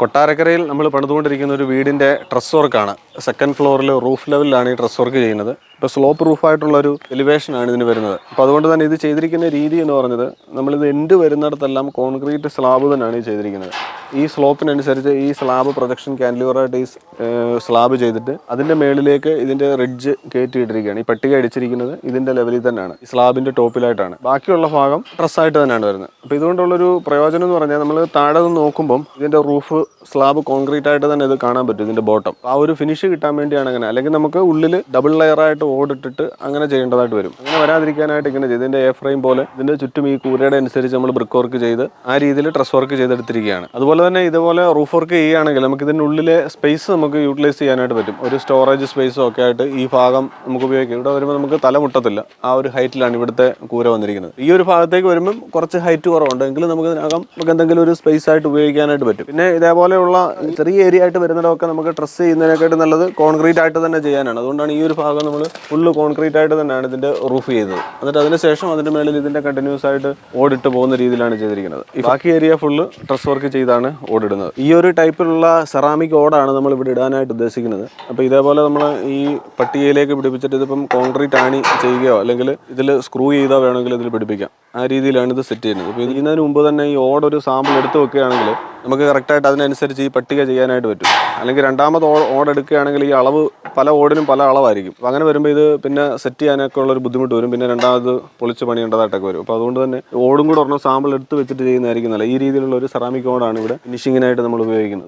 കൊട്ടാരക്കരയിൽ നമ്മൾ പണിതുകൊണ്ടിരിക്കുന്ന ഒരു വീടിൻ്റെ ട്രസ് വർക്കാണ്. സെക്കൻഡ് ഫ്ലോറിൽ റൂഫ് ലെവലിലാണ് ഈ ട്രസ് വർക്ക് ചെയ്യുന്നത്. ഇപ്പോൾ സ്ലോപ്പ് റൂഫായിട്ടുള്ളൊരു എലിവേഷനാണ് ഇതിന് വരുന്നത്. അപ്പോൾ അതുകൊണ്ട് തന്നെ ഇത് ചെയ്തിരിക്കുന്ന രീതി എന്ന് പറഞ്ഞത് നമ്മളിത് എൻഡ് വരുന്നിടത്തെല്ലാം കോൺക്രീറ്റ് സ്ലാബ് തന്നെയാണ് ഈ ചെയ്തിരിക്കുന്നത്. ഈ സ്ലോപ്പിനനുസരിച്ച് ഈ സ്ലാബ് പ്രൊജക്ഷൻ ക്യാൻഡിലിവറായിട്ട് ഈ സ്ലാബ് ചെയ്തിട്ട് അതിൻ്റെ മേളിലേക്ക് ഇതിൻ്റെ റിഡ്ജ് കയറ്റിയിട്ടിരിക്കുകയാണ്. ഈ പട്ടിക അടിച്ചിരിക്കുന്നത് ഇതിൻ്റെ ലെവലിൽ തന്നെയാണ്, ഈ സ്ലാബിൻ്റെ ടോപ്പിലായിട്ടാണ്. ബാക്കിയുള്ള ഭാഗം ട്രസ്സായിട്ട് തന്നെയാണ് വരുന്നത്. അപ്പോൾ ഇതുകൊണ്ടുള്ളൊരു പ്രയോജനം എന്ന് പറഞ്ഞാൽ നമ്മൾ താഴെ നിന്ന് നോക്കുമ്പം ഇതിൻ്റെ റൂഫ് സ്ലാബ് കോൺക്രീറ്റ് ആയിട്ട് തന്നെ ഇത് കാണാൻ പറ്റും. ഇതിൻ്റെ ബോട്ടം ആ ഒരു ഫിനിഷ് കിട്ടാൻ വേണ്ടിയാണ് അങ്ങനെ. അല്ലെങ്കിൽ നമുക്ക് ഉള്ളിൽ ഡബിൾ ലെയറായിട്ട് ഓടിട്ടിട്ട് അങ്ങനെ ചെയ്യേണ്ടതായിട്ട് വരും. അങ്ങനെ വരാതിരിക്കാനായിട്ട് ഇങ്ങനെ ചെയ്ത് ഇതിൻ്റെ എ ഫ്രെയിം പോലെ ഇതിൻ്റെ ചുറ്റും ഈ കൂരയുടെ അനുസരിച്ച് നമ്മൾ ബ്രിക്ക് വർക്ക് ചെയ്ത് ആ രീതിയിൽ ട്രസ് വർക്ക് ചെയ്തെടുത്തിരിക്കുകയാണ്. അതുപോലെ തന്നെ ഇതുപോലെ റൂഫ് വർക്ക് ചെയ്യുകയാണെങ്കിൽ നമുക്ക് ഇതിൻ്റെ ഉള്ളിലെ സ്പേസ് നമുക്ക് യൂട്ടിലൈസ് ചെയ്യാനായിട്ട് പറ്റും. ഒരു സ്റ്റോറേജ് സ്പേസും ഒക്കെ ആയിട്ട് ഈ ഭാഗം നമുക്ക് ഉപയോഗിക്കാം. ഇവിടെ വരുമ്പോൾ നമുക്ക് തല മുട്ടത്തില്ല, ആ ഒരു ഹൈറ്റിലാണ് ഇവിടുത്തെ കൂര വന്നിരിക്കുന്നത്. ഈ ഒരു ഭാഗത്തേക്ക് വരുമ്പം കുറച്ച് ഹൈറ്റ് കുറവുണ്ട്, എങ്കിലും നമുക്ക് ഇതിനകം നമുക്ക് എന്തെങ്കിലും ഒരു സ്പേസ് ആയിട്ട് ഉപയോഗിക്കാനായിട്ട് പറ്റും. പിന്നെ ഇതേപോലെയുള്ള ചെറിയ ഏരിയ ആയിട്ട് വരുന്നതൊക്കെ നമുക്ക് ട്രസ് ചെയ്യുന്നതിനെക്കാട്ട് നല്ലത് കോൺക്രീറ്റ് ആയിട്ട് തന്നെ ചെയ്യാനാണ്. അതുകൊണ്ടാണ് ഈ ഒരു ഭാഗം നമ്മൾ ഫുള്ള് കോൺക്രീറ്റ് ആയിട്ട് തന്നെയാണ് ഇതിൻ്റെ റൂഫ് ചെയ്തത്. എന്നിട്ട് അതിനുശേഷം അതിൻ്റെ മേളിൽ ഇതിൻ്റെ കണ്ടിന്യൂസ് ആയിട്ട് ഓടിട്ട് പോകുന്ന രീതിയിലാണ് ചെയ്തിരിക്കുന്നത്. ഈ ബാക്കി ഏരിയ ഫുള്ള് ട്രസ് വർക്ക് ചെയ്താണ് ഓടിടുന്നത്. ഈ ഒരു ടൈപ്പിലുള്ള സെറാമിക് ഓടാണ് നമ്മൾ ഇവിടെ ഇടാനായിട്ട് ഉദ്ദേശിക്കുന്നത്. അപ്പോൾ ഇതേപോലെ നമ്മൾ ഈ പട്ടികയിലേക്ക് പിടിപ്പിച്ചിട്ട് ഇതിപ്പം കോൺക്രീറ്റ് ആണി ചെയ്യുകയോ അല്ലെങ്കിൽ ഇതിൽ സ്ക്രൂ ചെയ്തോ വേണമെങ്കിൽ ഇതിൽ പിടിപ്പിക്കാം. ആ രീതിയിലാണ് ഇത് സെറ്റ് ചെയ്യുന്നത്. ഇപ്പോൾ ചെയ്യുന്നതിന് മുമ്പ് തന്നെ ഈ ഓടൊരു സാമ്പിൾ എടുത്ത് വെക്കുകയാണെങ്കിൽ നമുക്ക് കറക്റ്റായിട്ട് അതിനനുസരിച്ച് ഈ പട്ടിക ചെയ്യാനായിട്ട് പറ്റും. അല്ലെങ്കിൽ രണ്ടാമത് ഓടെടുക്കുകയാണെങ്കിൽ ഈ അളവ് പല ഓടിനും പല അളവായിരിക്കും. അപ്പോൾ അങ്ങനെ വരുമ്പോൾ ഇത് പിന്നെ സെറ്റ് ചെയ്യാനൊക്കെ ഉള്ളൊരു ബുദ്ധിമുട്ട് വരും. പിന്നെ രണ്ടാമത് പൊളിച്ച് പണിയേണ്ടതായിട്ടൊക്കെ വരും. അപ്പോൾ അതുകൊണ്ട് തന്നെ ഓടും കൂടെ ഒരെണ്ണം സാമ്പിൾ എടുത്ത് വെച്ചിട്ട് ചെയ്യുന്നതായിരിക്കും നല്ല. ഈ രീതിയിലുള്ള ഒരു സെറാമിക് ഓടാണ് ഇവിടെ ഫിനിഷിങ്ങിനായിട്ട് നമ്മൾ ഉപയോഗിക്കുന്നത്.